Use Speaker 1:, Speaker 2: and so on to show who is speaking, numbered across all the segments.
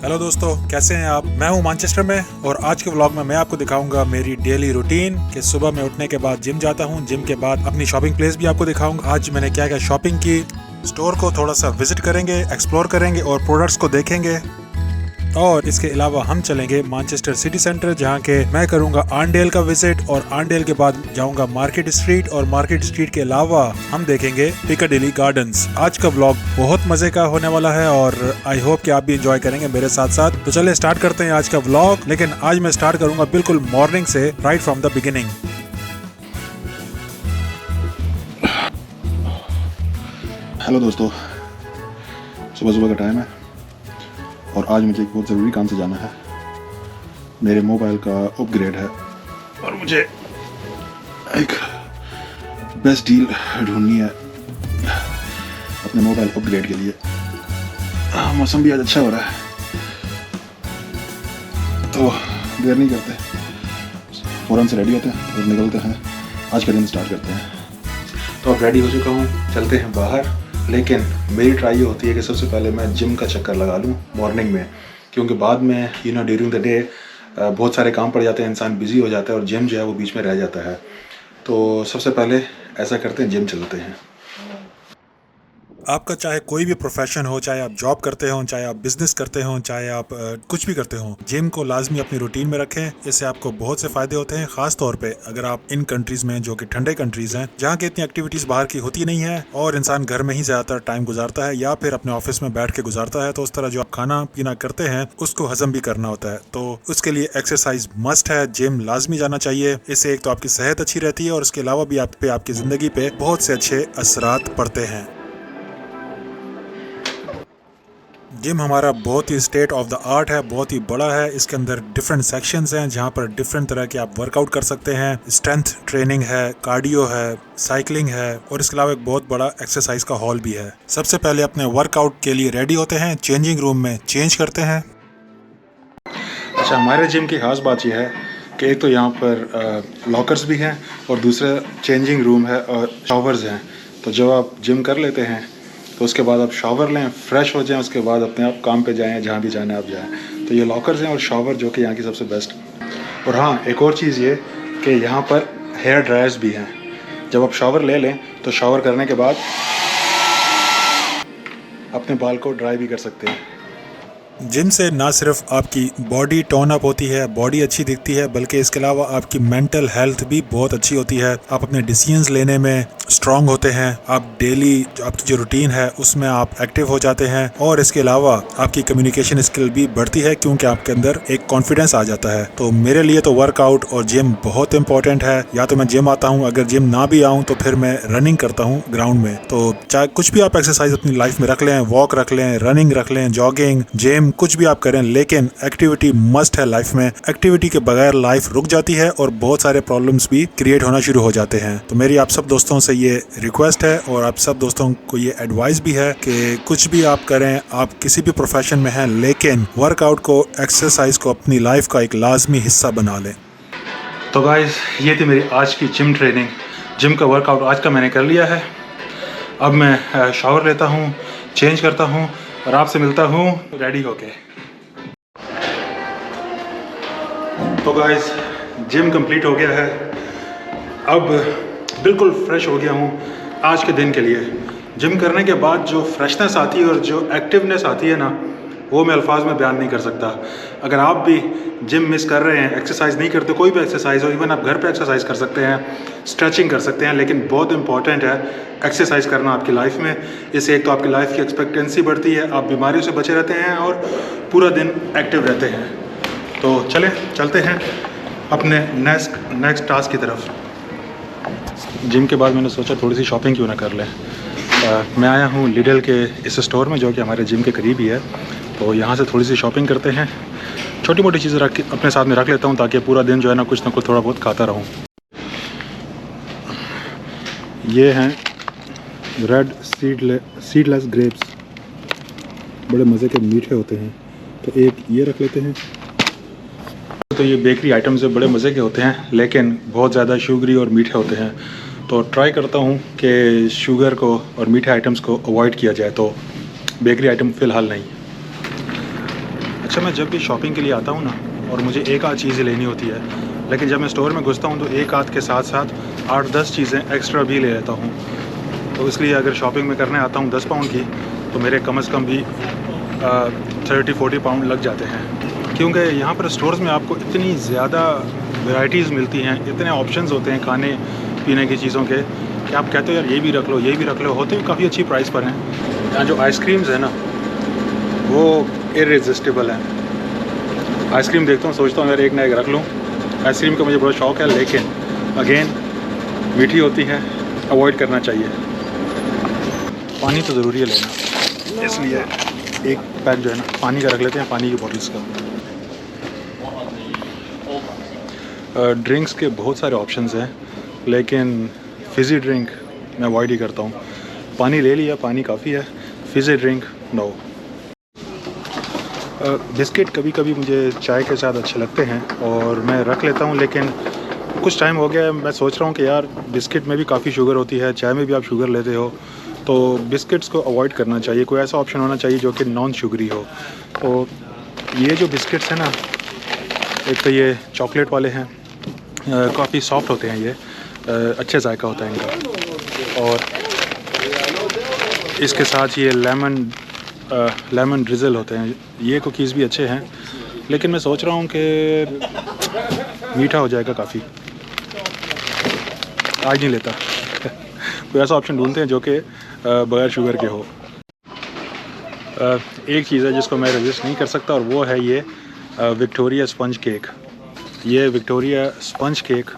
Speaker 1: Hello दोस्तों, कैसे हैं आप। मैं हूं मैनचेस्टर में और आज के व्लॉग में मैं आपको दिखाऊंगा मेरी डेली रूटीन कि सुबह में उठने के बाद जिम जाता हूं, जिम के बाद अपनी शॉपिंग प्लेस भी आपको दिखाऊंगा। आज मैंने क्या क्या शॉपिंग की, स्टोर को थोड़ा सा विजिट करेंगे, एक्सप्लोर करेंगे और प्रोडक्ट्स को देखेंगे। और इसके अलावा हम चलेंगे मैनचेस्टर सिटी सेंटर, जहाँ के मैं करूंगा आर्नडेल का विजिट और आर्नडेल के बाद जाऊंगा मार्केट स्ट्रीट और मार्केट स्ट्रीट के अलावा हम देखेंगे पिकाडिली गार्डन्स। आज का व्लॉग बहुत मजे का होने वाला है और आई होप कि आप भी एंजॉय करेंगे मेरे साथ साथ। तो चलिए स्टार्ट करते हैं आज का व्लॉग। लेकिन आज मैं स्टार्ट करूंगा बिल्कुल मॉर्निंग से, right from the beginning.
Speaker 2: Hello दोस्तों, सुबह सुबह का टाइम है और आज मुझे एक बहुत ज़रूरी काम से जाना है। मेरे मोबाइल का अपग्रेड है और मुझे एक बेस्ट डील ढूंढनी है अपने मोबाइल अपग्रेड के लिए। मौसम भी आज अच्छा हो रहा है तो देर नहीं करते, फ़ौरन से रेडी होते हैं और निकलते हैं। आज का दिन स्टार्ट करते हैं। तो अब रेडी हो चुका हूँ, चलते हैं बाहर। लेकिन मेरी ट्राई ये होती है कि सबसे पहले मैं जिम का चक्कर लगा लूँ मॉर्निंग में, क्योंकि बाद में ड्यूरिंग द डे बहुत सारे काम पड़ जाते हैं, इंसान बिज़ी हो जाता है और जिम जो है वो बीच में रह जाता है। तो सबसे पहले ऐसा करते हैं, जिम चलते हैं।
Speaker 1: आपका चाहे कोई भी प्रोफेशन हो, चाहे आप जॉब करते हो, चाहे आप बिजनेस करते हो, चाहे आप कुछ भी करते हो, जिम को लाजमी अपनी रूटीन में रखें। इससे आपको बहुत से फायदे होते हैं, खास तौर पे अगर आप इन कंट्रीज में जो कि ठंडे कंट्रीज हैं, जहाँ की इतनी एक्टिविटीज बाहर की होती नहीं है और इंसान घर में ही ज्यादातर टाइम गुजारता है या फिर अपने ऑफिस में बैठ के गुजारता है। तो उस तरह जो आप खाना पीना करते हैं उसको हजम भी करना होता है। तो उसके लिए एक्सरसाइज मस्ट है, जिम लाजमी जाना चाहिए। इससे एक तो आपकी सेहत अच्छी रहती है और इसके अलावा भी आप पे आपकी जिंदगी पे बहुत से अच्छे असरात पड़ते हैं। जिम हमारा बहुत ही स्टेट ऑफ द आर्ट है, बहुत ही बड़ा है। इसके अंदर डिफरेंट सेक्शंस हैं जहाँ पर डिफरेंट तरह के आप वर्कआउट कर सकते हैं। स्ट्रेंथ ट्रेनिंग है, कार्डियो है, साइकिलिंग है और इसके अलावा एक बहुत बड़ा एक्सरसाइज का हॉल भी है। सबसे पहले अपने वर्कआउट के लिए रेडी होते हैं, चेंजिंग रूम में चेंज करते हैं।
Speaker 2: अच्छा, हमारे जिम की खास बात यह है कि एक तो यहाँ पर लॉकर्स भी हैं और दूसरा चेंजिंग रूम है और शॉवर्स हैं। तो जब आप जिम कर लेते हैं तो उसके बाद आप शावर लें, फ्रेश हो जाएं, उसके बाद अपने आप काम पे जाएं, जहाँ भी जाना आप जाएं। तो ये लॉकर्स हैं और शावर जो कि यहाँ की सबसे बेस्ट। और हाँ, एक और चीज़ ये कि यहाँ पर हेयर ड्रायर्स भी हैं। जब आप शावर ले लें तो शावर करने के बाद अपने बाल को ड्राई भी कर सकते हैं।
Speaker 1: जिम से ना सिर्फ आपकी बॉडी टोन अप होती है, बॉडी अच्छी दिखती है, बल्कि इसके अलावा आपकी मेंटल हेल्थ भी बहुत अच्छी होती है। आप अपने डिसीजंस लेने में स्ट्रांग होते हैं, आप डेली आपकी जो रूटीन है उसमें आप एक्टिव हो जाते हैं और इसके अलावा आपकी कम्युनिकेशन स्किल भी बढ़ती है क्योंकि आपके अंदर एक कॉन्फिडेंस आ जाता है। तो मेरे लिए तो वर्कआउट और जिम बहुत इंपॉर्टेंट है। या तो मैं जिम आता हूँ, अगर जिम ना भी आऊँ तो फिर मैं रनिंग करता हूँ ग्राउंड में। तो चाहे कुछ भी आप एक्सरसाइज अपनी लाइफ में रख लें, वॉक रख लें, रनिंग रख लें, जॉगिंग, जिम, कुछ भी आप करें, लेकिन एक्टिविटी मस्ट है लाइफ में। एक्टिविटी के बगैर लाइफ रुक जाती है और बहुत सारे प्रॉब्लम्स भी क्रिएट होना शुरू हो जाते हैं। तो मेरी आप सब दोस्तों से ये रिक्वेस्ट है और आप सब दोस्तों को ये एडवाइस भी है कि कुछ भी आप करें, आप किसी भी प्रोफेशन में हैं, लेकिन वर्कआउट को, एक्सरसाइज को अपनी लाइफ का एक लाजमी हिस्सा बना लें।
Speaker 2: तो गाइस, ये थी मेरी आज की जिम ट्रेनिंग। जिम का वर्कआउट आज का मैंने कर लिया है। अब मैं शावर लेता हूँ, चेंज करता हूँ और आपसे मिलता हूँ रेडी होके। तो गाइस, जिम कंप्लीट हो गया है। अब बिल्कुल फ्रेश हो गया हूँ आज के दिन के लिए। जिम करने के बाद जो फ्रेशनेस आती है और जो एक्टिवनेस आती है ना, वो मैं अल्फाज में बयान नहीं कर सकता। अगर आप भी जिम मिस कर रहे हैं, एक्सरसाइज नहीं करते, कोई भी एक्सरसाइज हो, इवन आप घर पे एक्सरसाइज कर सकते हैं, स्ट्रेचिंग कर सकते हैं, लेकिन बहुत इंपॉर्टेंट है एक्सरसाइज करना आपकी लाइफ में। इससे एक तो आपकी लाइफ की एक्सपेक्टेंसी बढ़ती है, आप बीमारियों से बचे रहते हैं और पूरा दिन एक्टिव रहते हैं। तो चलते हैं अपने नेक्स्ट टास्क की तरफ। जिम के बाद मैंने सोचा थोड़ी सी शॉपिंग क्यों ना कर लें। मैं आया हूँ लिडल के इस स्टोर में जो कि हमारे जिम के करीब ही है। तो यहाँ से थोड़ी सी शॉपिंग करते हैं, छोटी मोटी चीज़ें अपने साथ में रख लेता हूँ ताकि पूरा दिन जो है ना कुछ थोड़ा बहुत खाता रहूँ। ये हैं रेड सीडलेस ग्रेप्स, बड़े मज़े के मीठे होते हैं। तो एक ये रख लेते हैं। तो ये बेकरी आइटम्स बड़े मज़े के होते हैं लेकिन बहुत ज़्यादा शुगरी और मीठे होते हैं। तो ट्राई करता हूँ कि शुगर को और मीठे आइटम्स को अवॉइड किया जाए। तो बेकरी आइटम फ़िलहाल नहीं। अच्छा, मैं जब भी शॉपिंग के लिए आता हूँ ना, और मुझे एक आध चीज़ें लेनी होती है, लेकिन जब मैं स्टोर में घुसता हूँ तो एक आध के साथ साथ 8-10 चीज़ें एक्स्ट्रा भी ले लेता हूँ। तो इसलिए अगर शॉपिंग में करने आता हूँ 10 पाउंड की, तो मेरे कम से कम भी 30-40 पाउंड लग जाते हैं। क्योंकि यहाँ पर स्टोर्स में आपको इतनी ज़्यादा वैराइटीज़ मिलती हैं, इतने ऑप्शंस होते हैं खाने पीने की चीज़ों के, कि आप कहते हो यार ये भी रख लो, ये भी रख लो, होते भी काफ़ी अच्छी प्राइस पर हैं। यहाँ जो आइसक्रीम्स है ना, वो इररेजिस्टिबल हैं। आइसक्रीम देखता हूँ, सोचता हूँ यार एक ना एक रख लूँ। आइसक्रीम का मुझे बड़ा शौक़ है, लेकिन अगेन मीठी होती है, अवॉइड करना चाहिए। पानी तो ज़रूरी है लेना, इसलिए एक पैक जो है ना पानी का रख लेते हैं, पानी की बॉटल्स का। ड्रिंक्स के बहुत सारे ऑप्शंस हैं, लेकिन फ़िज़ी ड्रिंक मैं अवॉइड ही करता हूँ। पानी ले लिया, पानी काफ़ी है, फ़िज़ी ड्रिंक नो। बिस्किट कभी कभी मुझे चाय के साथ अच्छे लगते हैं और मैं रख लेता हूँ, लेकिन कुछ टाइम हो गया है मैं सोच रहा हूँ कि यार बिस्किट में भी काफ़ी शुगर होती है, चाय में भी आप शुगर लेते हो, तो बिस्किट्स को अवॉइड करना चाहिए। कोई ऐसा ऑप्शन होना चाहिए जो कि नॉन शुगरी हो। तो ये जो बिस्किट्स हैं ना, एक तो ये चॉकलेट वाले हैं, काफ़ी सॉफ्ट होते हैं ये, अच्छे जायका होता है इनका। और इसके साथ ये लेमन ड्रिज़ल होते हैं। ये कुकीज़ भी अच्छे हैं, लेकिन मैं सोच रहा हूँ कि मीठा हो जाएगा काफ़ी, आज नहीं लेता। कोई ऐसा ऑप्शन ढूंढते हैं जो कि बगैर शुगर के हो। एक चीज़ है जिसको मैं रजिस्ट नहीं कर सकता, और वो है ये विक्टोरिया स्पंज केक। ये विक्टोरिया स्पंज केक,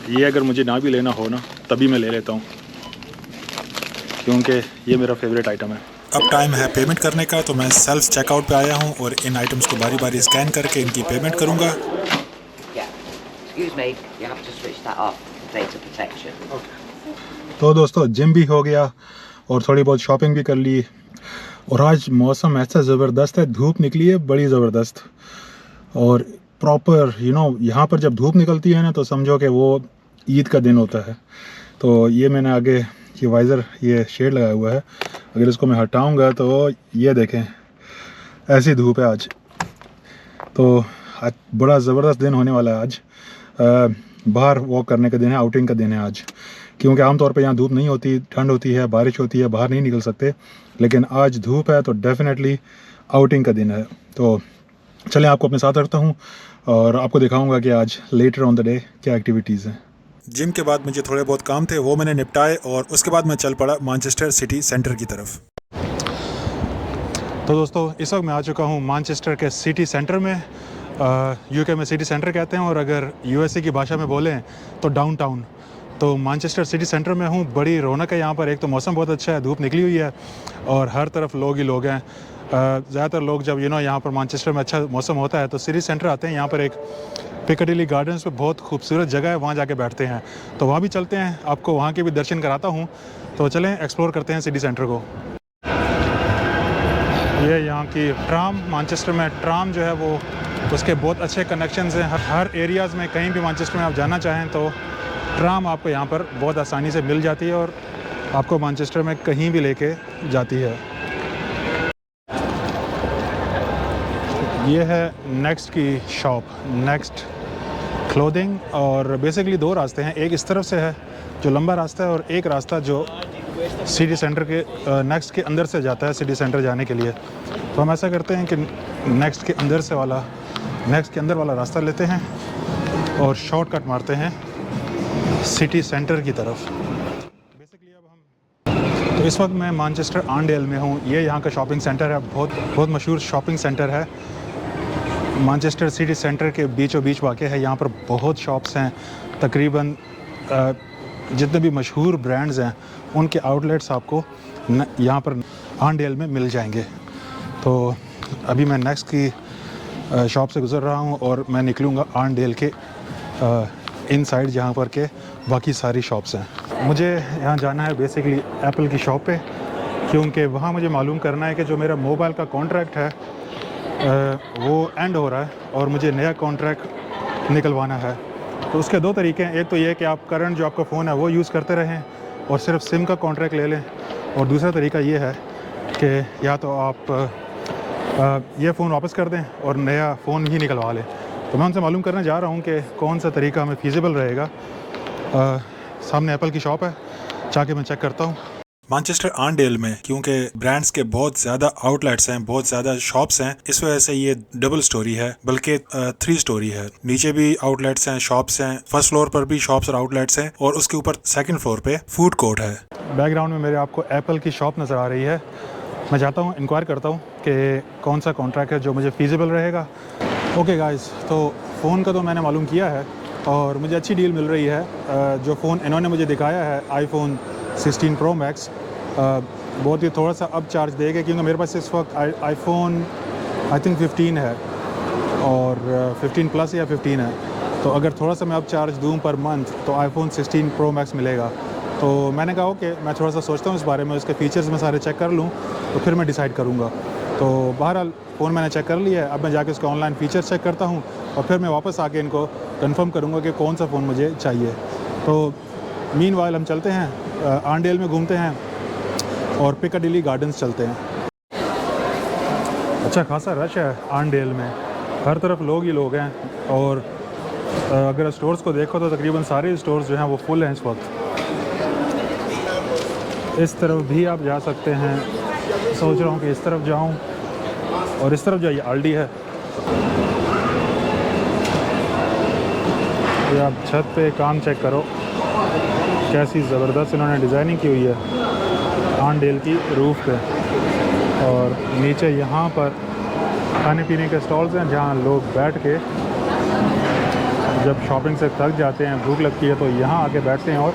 Speaker 2: ये अगर मुझे ना भी लेना हो ना, तभी मैं ले लेता हूँ, क्योंकि ये मेरा फेवरेट आइटम है।
Speaker 1: अब टाइम है पेमेंट करने का, तो मैं सेल्फ चेकआउट पे आया हूँ और इन आइटम्स को बारी बारी स्कैन करके इनकी पेमेंट करूँगा।
Speaker 2: तो दोस्तों जिम भी हो गया और थोड़ी बहुत शॉपिंग भी कर ली, और आज मौसम ऐसा ज़बरदस्त है, धूप निकली है बड़ी ज़बरदस्त। और प्रॉपर यहाँ पर जब धूप निकलती है ना, तो समझो कि वो ईद का दिन होता है। तो ये मैंने आगे ये वाइज़र, ये शेड लगाया हुआ है, अगर इसको मैं हटाऊंगा तो ये देखें ऐसी धूप है आज। तो आज बड़ा ज़बरदस्त दिन होने वाला है। आज बाहर वॉक करने का दिन है, आउटिंग का दिन है आज, क्योंकि आमतौर पे यहाँ धूप नहीं होती, ठंड होती है, बारिश होती है, बाहर नहीं निकल सकते, लेकिन आज धूप है तो डेफिनेटली आउटिंग का दिन है। तो चलें आपको अपने साथ रखता हूँ और आपको दिखाऊंगा कि आज लेटर ऑन द डे क्या एक्टिविटीज़ हैं।
Speaker 1: जिम के बाद मुझे थोड़े बहुत काम थे, वो मैंने निपटाए और उसके बाद मैं चल पड़ा मैनचेस्टर सिटी सेंटर की तरफ।
Speaker 2: तो दोस्तों इस वक्त मैं आ चुका हूँ मैनचेस्टर के सिटी सेंटर में। यूके में सिटी सेंटर कहते हैं, और अगर यूएसए की भाषा में बोलें तो डाउनटाउन। तो मैनचेस्टर सिटी सेंटर में हूँ, बड़ी रौनक है यहाँ पर। एक तो मौसम बहुत अच्छा है, धूप निकली हुई है और हर तरफ लोग ही लोग हैं। ज़्यादातर लोग जब यहाँ पर मैनचेस्टर में अच्छा मौसम होता है तो सिटी सेंटर आते हैं। यहाँ पर एक पिकाडिली गार्डन्स पे बहुत खूबसूरत जगह है, वहाँ जाके बैठते हैं। तो वहाँ भी चलते हैं, आपको वहाँ के भी दर्शन कराता हूँ। तो चलें एक्सप्लोर करते हैं सिटी सेंटर को। ये यहाँ की ट्राम, मैनचेस्टर में ट्राम जो है वो, उसके बहुत अच्छे कनेक्शंस हैं। हर एरियाज़ में, कहीं भी मैनचेस्टर में आप जाना चाहें तो ट्राम आपको यहाँ पर बहुत आसानी से मिल जाती है और आपको मैनचेस्टर में कहीं भी लेके जाती है। ये है नेक्स्ट की शॉप, नेक्स्ट क्लोथिंग। और बेसिकली दो रास्ते हैं, एक इस तरफ से है जो लंबा रास्ता है, और एक रास्ता जो सिटी सेंटर के नेक्स्ट के अंदर से जाता है सिटी सेंटर जाने के लिए। तो हम ऐसा करते हैं कि नेक्स्ट के अंदर वाला रास्ता लेते हैं और शॉर्टकट मारते हैं सिटी सेंटर की तरफ। बेसिकली अब हम, तो इस वक्त मैं मैनचेस्टर आर्नडेल में हूँ। ये यहाँ का शॉपिंग सेंटर है, बहुत मशहूर शॉपिंग सेंटर है। मैनचेस्टर सिटी सेंटर के बीचों बीच वाक़ है। यहाँ पर बहुत शॉप्स हैं, तकरीबन जितने भी मशहूर ब्रांड्स हैं उनके आउटलेट्स आपको यहाँ पर आर्नडेल में मिल जाएंगे। तो अभी मैं नेक्स्ट की शॉप से गुज़र रहा हूँ और मैं निकलूँगा आर्नडेल के इन साइड, जहाँ पर के बाकी सारी शॉप्स हैं। मुझे यहाँ जाना है बेसिकली एप्पल की शॉप पे, क्योंकि वहाँ मुझे मालूम करना है कि जो मेरा मोबाइल का कॉन्ट्रैक्ट है वो एंड हो रहा है और मुझे नया कॉन्ट्रैक्ट निकलवाना है। तो उसके दो तरीके हैं, एक तो ये कि आप करंट जो आपका फ़ोन है वो यूज़ करते रहें और सिर्फ सिम का कॉन्ट्रैक्ट ले लें, और दूसरा तरीका ये है कि या तो आप ये फ़ोन वापस कर दें और नया फ़ोन ही निकलवा लें। तो मैं उनसे मालूम करने जा रहा हूँ कि कौन सा तरीका हमें फ़ीज़िबल रहेगा। सामने एप्पल की शॉप है, जाके मैं चेक करता हूँ।
Speaker 1: मैनचेस्टर आर्नडेल में क्योंकि ब्रांड्स के बहुत ज़्यादा आउटलेट्स हैं, बहुत ज़्यादा शॉप्स हैं, इस वजह से ये डबल स्टोरी है, बल्कि 3 स्टोरी है। नीचे भी आउटलेट्स हैं, शॉप्स हैं, फर्स्ट फ्लोर पर भी शॉप्स और आउटलेट्स हैं, और उसके ऊपर सेकंड फ्लोर पे फूड कोर्ट है। बैकग्राउंड में मेरे आपको एप्पल की शॉप नज़र आ रही है। मैं जाता हूँ, इंक्वायर करता हूँ कि कौन सा कॉन्ट्रैक्ट है जो मुझे फ़ीज़िबल रहेगा। ओके गाइस, तो फ़ोन का तो मैंने मालूम किया है और मुझे अच्छी डील मिल रही है। जो फ़ोन इन्होंने मुझे दिखाया है iPhone 16 Pro Max, बहुत ही थोड़ा सा अब चार्ज देगा, क्योंकि मेरे पास इस वक्त iPhone आई थिंक 15 है और 15 प्लस या 15 है। तो अगर थोड़ा सा मैं अब चार्ज दूँ पर मंथ तो iPhone 16 Pro Max मिलेगा। तो मैंने कहा ओके, मैं थोड़ा सा सोचता हूँ इस बारे में, उसके फ़ीचर्स मैं सारे चेक कर लूँ तो फिर मैं डिसाइड करूँगा। तो बहरहाल फ़ोन मैंने चेक कर लिया है, अब मैं जाके उसके ऑनलाइन फ़ीचर्स चेक करता हूँ और फिर मैं वापस आके इनको कंफर्म करूँगा कि कौन सा फ़ोन मुझे चाहिए। तो मीनवाइल हम चलते हैं आर्नडेल में, घूमते हैं और पिकाडिली गार्डन्स चलते हैं। अच्छा खासा रश है आर्नडेल में, हर तरफ लोग ही लोग हैं, और अगर स्टोर्स को देखो तो तकरीबन सारे स्टोर्स जो हैं वो फुल हैं इस वक्त। इस तरफ भी आप जा सकते हैं, सोच रहा हूँ कि इस तरफ जाऊँ, और इस तरफ जाइए आल्डी है। ये आप छत पे काम चेक करो, कैसी ज़बरदस्त इन्होंने डिज़ाइनिंग की हुई है आर्नडेल की रूफ़ पे। और नीचे यहाँ पर खाने पीने के स्टॉल्स हैं जहाँ लोग बैठ के जब शॉपिंग से थक जाते हैं, भूख लगती है, तो यहाँ आके बैठते हैं और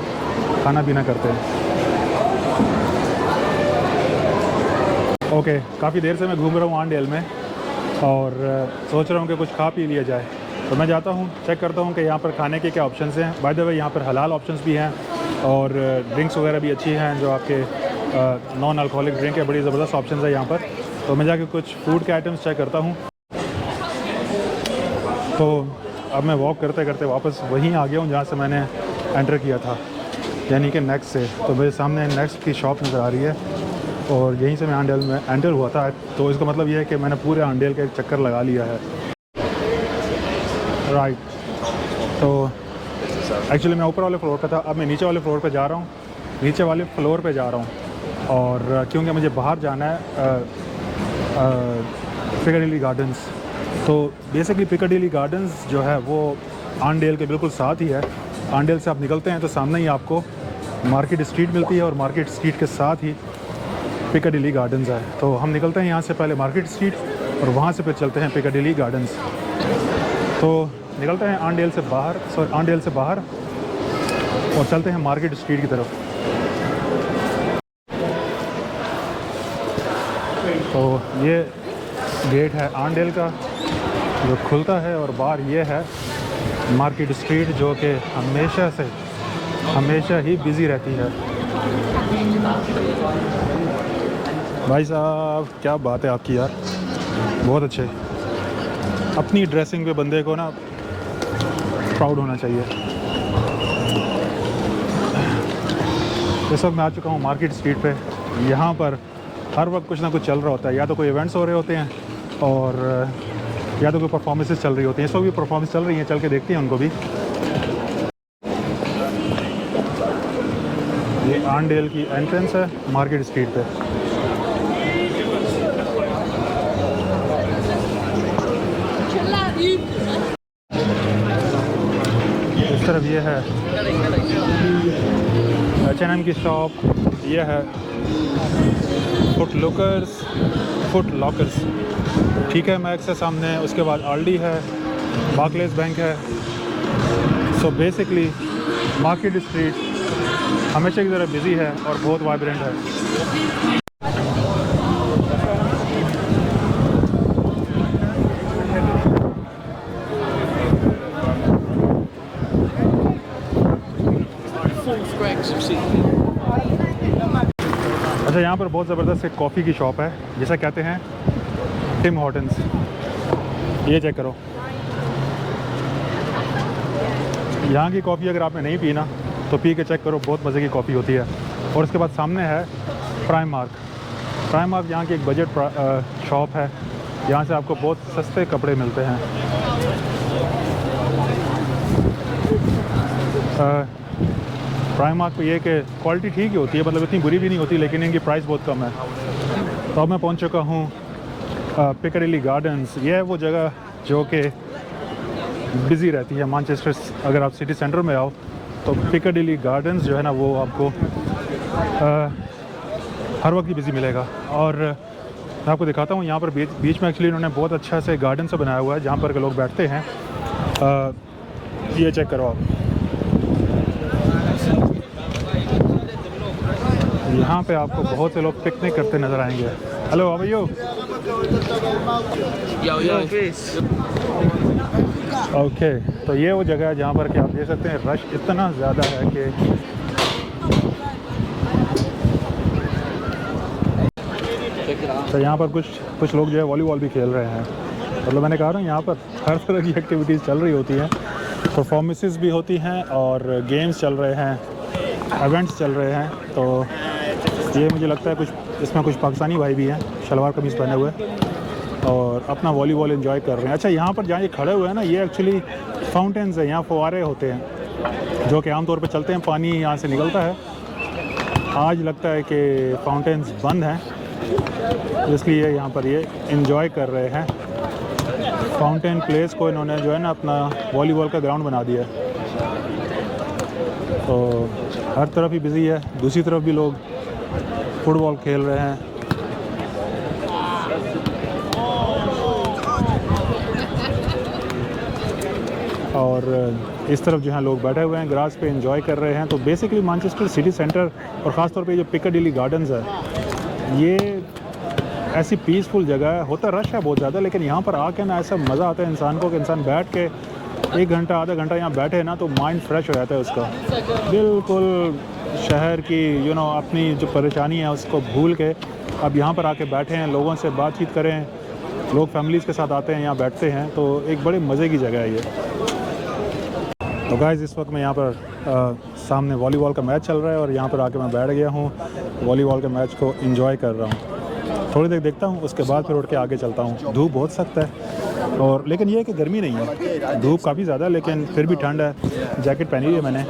Speaker 1: खाना पीना करते हैं। ओके, काफ़ी देर से मैं घूम रहा हूँ आर्नडेल में और सोच रहा हूँ कि कुछ खा पी लिया जाए। तो मैं जाता हूँ, चेक करता हूँ कि यहाँ पर खाने के क्या ऑप्शंस हैं। बाय द वे यहाँ पर हलाल ऑप्शंस भी हैं और ड्रिंक्स वगैरह भी अच्छी हैं, जो आपके नॉन अल्कोहलिक ड्रिंक है, बड़ी ज़बरदस्त ऑप्शंस है यहाँ पर। तो मैं जाके कुछ फूड के आइटम्स चेक करता हूँ। तो अब मैं वॉक करते करते वापस वहीं आ गया हूँ जहाँ से मैंने एंटर किया था, यानी कि नेक्स्ट से। तो मेरे सामने नेक्स्ट की शॉप नज़र आ रही है और यहीं से मैं आर्नडेल में एंटर हुआ था। तो इसका मतलब ये है कि मैंने पूरे आर्नडेल का एक चक्कर लगा लिया है। राइट, तो एक्चुअली मैं ऊपर वाले फ्लोर पे था, अब मैं नीचे वाले फ्लोर पे जा रहा हूँ, नीचे वाले फ्लोर पे जा रहा हूँ। और क्योंकि मुझे बाहर जाना है पिकाडिली गार्डन्स। तो बेसिकली पिकाडिली गार्डन्स जो है वो आर्नडेल के बिल्कुल साथ ही है। आर्नडेल से आप निकलते हैं तो सामने ही आपको मार्केट स्ट्रीट मिलती है और मार्केट स्ट्रीट के साथ ही पिकाडिली गार्डन्स है। तो हम निकलते हैं यहाँ से पहले मार्केट स्ट्रीट और वहाँ से फिर चलते हैं पिकाडिली गार्डन्स। तो निकलते हैं आर्नडेल से बाहर और चलते हैं मार्केट स्ट्रीट की तरफ। तो ये गेट है आर्नडेल का जो खुलता है और बाहर ये है मार्केट स्ट्रीट, जो कि हमेशा ही बिज़ी रहती है। भाई साहब क्या बात है आपकी यार, बहुत अच्छे। अपनी ड्रेसिंग पे बंदे को ना प्राउड होना चाहिए। इस वक्त मैं आ चुका हूँ मार्केट स्ट्रीट पे। यहाँ पर हर वक्त कुछ ना कुछ चल रहा होता है, या तो कोई इवेंट्स हो रहे होते हैं और या तो कोई परफॉर्मेंसेस चल रही होती हैं। इस वक्त भी परफॉर्मेंस चल रही हैं, चल के देखते हैं उनको भी। ये आर्नडेल की एंट्रेंस है मार्केट स्ट्रीट पे। इस तरफ ये है H&M की शॉप, ये है फुट लॉकर्स, ठीक है, मैक्स है सामने, उसके बाद आल्डी है, बार्कलेज बैंक है। सो बेसिकली मार्केट स्ट्रीट हमेशा की तरह बिज़ी है और बहुत वाइब्रेंट है। अच्छा, यहाँ पर बहुत ज़बरदस्त एक कॉफ़ी की शॉप है जिसे कहते हैं टिम हॉर्टन्स। ये चेक करो, यहाँ की कॉफ़ी अगर आपने नहीं पीना तो पी के चेक करो, बहुत मज़े की कॉफ़ी होती है। और उसके बाद सामने है प्राइम मार्क यहाँ की एक बजट शॉप है यहाँ से आपको बहुत सस्ते कपड़े मिलते हैं। प्राइमार्क पे ये कि क्वालिटी ठीक ही होती है, मतलब इतनी बुरी भी नहीं होती, लेकिन इनकी प्राइस बहुत कम है। तो अब मैं पहुँच चुका हूँ पिकाडिली गार्डन्स। ये है वो जगह जो कि बिज़ी रहती है मैनचेस्टर। अगर आप सिटी सेंटर में आओ तो पिकाडिली गार्डन्स जो है ना वो आपको हर वक्त ही बिज़ी मिलेगा। और मैं आपको दिखाता हूँ यहाँ पर बीच में एक्चुअली इन्होंने बहुत अच्छा से गार्डन सा बनाया हुआ है जहाँ पर के लोग बैठते हैं। ये चेक करो आप, यहाँ पे आपको बहुत से लोग पिकनिक करते नज़र आएंगे। Hello how are you? Okay, तो ये वो जगह है जहाँ पर कि आप देख सकते हैं रश इतना ज़्यादा है कि तो यहाँ पर कुछ लोग जो है वॉलीबॉल भी खेल रहे हैं। मतलब मैंने कहा ना यहाँ पर हर तरह की एक्टिविटीज़ चल रही होती हैं, परफॉर्मेंसेस भी होती हैं और गेम्स चल रहे हैं, इवेंट्स चल रहे हैं। तो ये मुझे लगता है इसमें कुछ पाकिस्तानी भाई भी हैं, शलवार कमीज़ पहने हुए और अपना वॉलीबॉल एंजॉय कर रहे हैं। अच्छा, यहाँ पर जहाँ ये खड़े हुए हैं ना, ये एक्चुअली फाउंटेन्स है, यहाँ फुवारे होते हैं जो कि आमतौर पे चलते हैं, पानी यहाँ से निकलता है। आज लगता है कि फाउंटेन्स बंद हैं, इसलिए यहाँ पर ये एंजॉय कर रहे हैं। फाउंटेन प्लेस को इन्होंने जो है ना अपना वॉलीबॉल का ग्राउंड बना दिया है। तो हर तरफ ही बिज़ी है, दूसरी तरफ भी लोग फुटबॉल खेल रहे हैं। और इस तरफ जो है लोग बैठे हुए हैं ग्रास पे एंजॉय कर रहे हैं। तो बेसिकली मैनचेस्टर सिटी सेंटर और ख़ास तौर पे जो पिकाडिली गार्डन्स है, ये ऐसी पीसफुल जगह है। होता रश है बहुत ज़्यादा, लेकिन यहाँ पर आके ना ऐसा मज़ा आता है इंसान को कि इंसान बैठ के 1 घंटा आधा घंटा यहाँ बैठे ना तो माइंड फ्रेश हो जाता है उसका। बिल्कुल शहर की अपनी जो परेशानी है उसको भूल के अब यहाँ पर आके बैठे हैं, लोगों से बातचीत करें। लोग फैमिलीज़ के साथ आते हैं, यहाँ बैठते हैं, तो एक बड़े मज़े की जगह है ये। तो गाइस, इस वक्त मैं यहाँ पर सामने वॉलीबॉल का मैच चल रहा है और यहाँ पर आके मैं बैठ गया हूँ, वॉलीबॉल के मैच को एंजॉय कर रहा हूँ। थोड़ी देर देखता हूँ, उसके बाद फिर उठ के आगे चलता हूँ। धूप बहुत सख्त है और लेकिन ये है कि गर्मी नहीं है, धूप काफ़ी ज़्यादा लेकिन फिर भी ठंड है। जैकेट पहनी हुई है मैंने।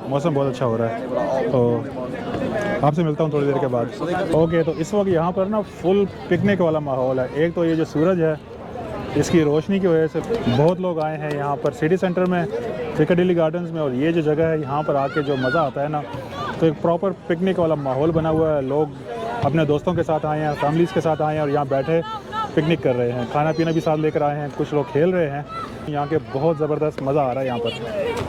Speaker 1: मौसम बहुत अच्छा हो रहा है। तो आपसे मिलता हूँ थोड़ी देर के बाद। ओके, तो इस वक्त यहाँ पर ना फुल पिकनिक वाला माहौल है। एक तो ये जो सूरज है, इसकी रोशनी की वजह से बहुत लोग आए हैं यहाँ पर सिटी सेंटर में, पिकाडिली गार्डन्स में। और ये जो जगह है यहाँ पर आके जो मज़ा आता है ना, तो एक प्रॉपर पिकनिक वाला माहौल बना हुआ है। लोग अपने दोस्तों के साथ आए हैं, फैमिलीज़ के साथ आए हैं और यहाँ बैठे पिकनिक कर रहे हैं। खाना पीना भी साथ लेकर आए हैं, कुछ लोग खेल रहे हैं। यहाँ के बहुत ज़बरदस्त मज़ा आ रहा है यहाँ पर।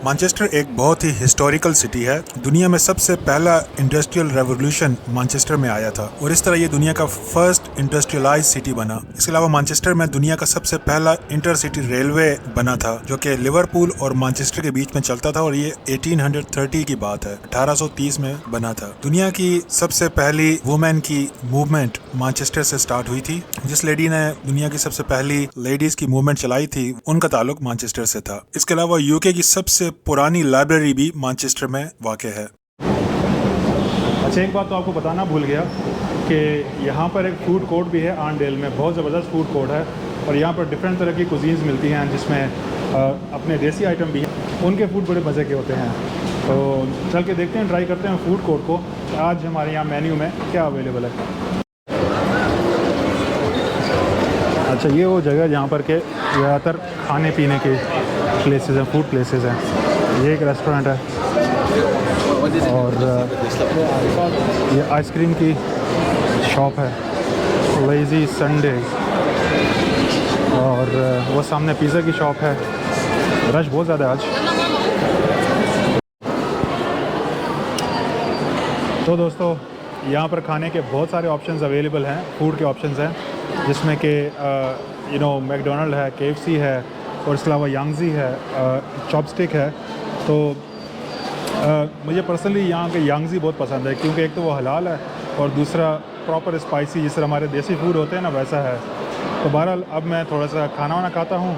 Speaker 2: मैनचेस्टर एक बहुत ही हिस्टोरिकल सिटी है। दुनिया में सबसे पहला इंडस्ट्रियल रेवोल्यूशन मैनचेस्टर में आया था और इस तरह ये दुनिया का फर्स्ट इंडस्ट्रियलाइज सिटी बना। इसके अलावा मैनचेस्टर में दुनिया का सबसे पहला इंटरसिटी रेलवे बना था जो कि लिवरपूल और मैनचेस्टर के बीच में चलता था और ये 1830 की बात है, 1830 में बना था। दुनिया की सबसे पहली वुमेन की मूवमेंट मैनचेस्टर से स्टार्ट हुई थी। जिस लेडी ने दुनिया की सबसे पहली लेडीज की मूवमेंट चलाई थी, उनका ताल्लुक मैनचेस्टर से था। इसके अलावा यूके की सबसे पुरानी लाइब्रेरी भी मैनचेस्टर में वाक़ है।
Speaker 1: अच्छा, एक बात तो आपको बताना भूल गया कि यहाँ पर एक फ़ूड कोर्ट भी है आर्नडेल में, बहुत ज़बरदस्त फ़ूड कोर्ट है और यहाँ पर डिफरेंट तरह की कुजीन्स मिलती हैं जिसमें अपने देसी आइटम भी हैं। उनके फ़ूड बड़े मज़े के होते हैं। तो चल के देखते हैं, ट्राई करते हैं फ़ूड कोर्ट को। आज हमारे यहाँ मेन्यू में क्या अवेलेबल है। अच्छा, ये वो जगह जहाँ पर के ज़्यादातर खाने पीने के प्लेसेस हैं, फूड प्लेसेस हैं। ये एक रेस्टोरेंट है और ये आइसक्रीम की शॉप है, लेज़ी संडे। और वो सामने पिज़्ज़ा की शॉप है। रश बहुत ज़्यादा है आज। तो दोस्तों, यहाँ पर खाने के बहुत सारे ऑप्शंस अवेलेबल हैं, फूड के ऑप्शंस हैं, जिसमें कि मैकडोनल्ड है, KFC है और इसके अलावा यांगज़ी है, चॉपस्टिक है। तो मुझे पर्सनली यहाँ के यांगज़ी बहुत पसंद है क्योंकि एक तो वो हलाल है और दूसरा प्रॉपर स्पाइसी, जिस तरह हमारे देसी फूड होते हैं ना, वैसा है। तो बहरहाल अब मैं थोड़ा सा खाना वाना खाता हूँ।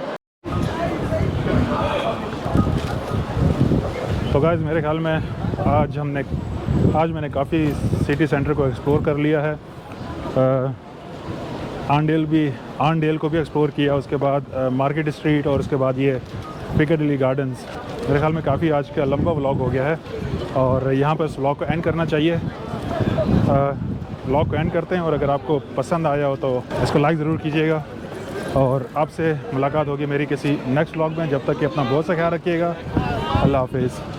Speaker 1: तो गाइस, मेरे ख्याल में आज मैंने काफ़ी सिटी सेंटर को एक्सप्लोर कर लिया है।
Speaker 2: आंडेल को भी एक्सप्लोर किया, उसके बाद मार्केट स्ट्रीट और उसके बाद ये पिकाडिली गार्डन्स। मेरे ख्याल में काफ़ी आज का लंबा व्लॉग हो गया है और यहाँ पर इस व्लॉग को एंड करना चाहिए। व्लॉग को एंड करते हैं और अगर आपको पसंद आया हो तो इसको लाइक ज़रूर कीजिएगा और आपसे मुलाकात होगी मेरी किसी नेक्स्ट व्लॉग में। जब तक कि अपना बहुत सा ख्याल रखिएगा। अल्लाह हाफिज़।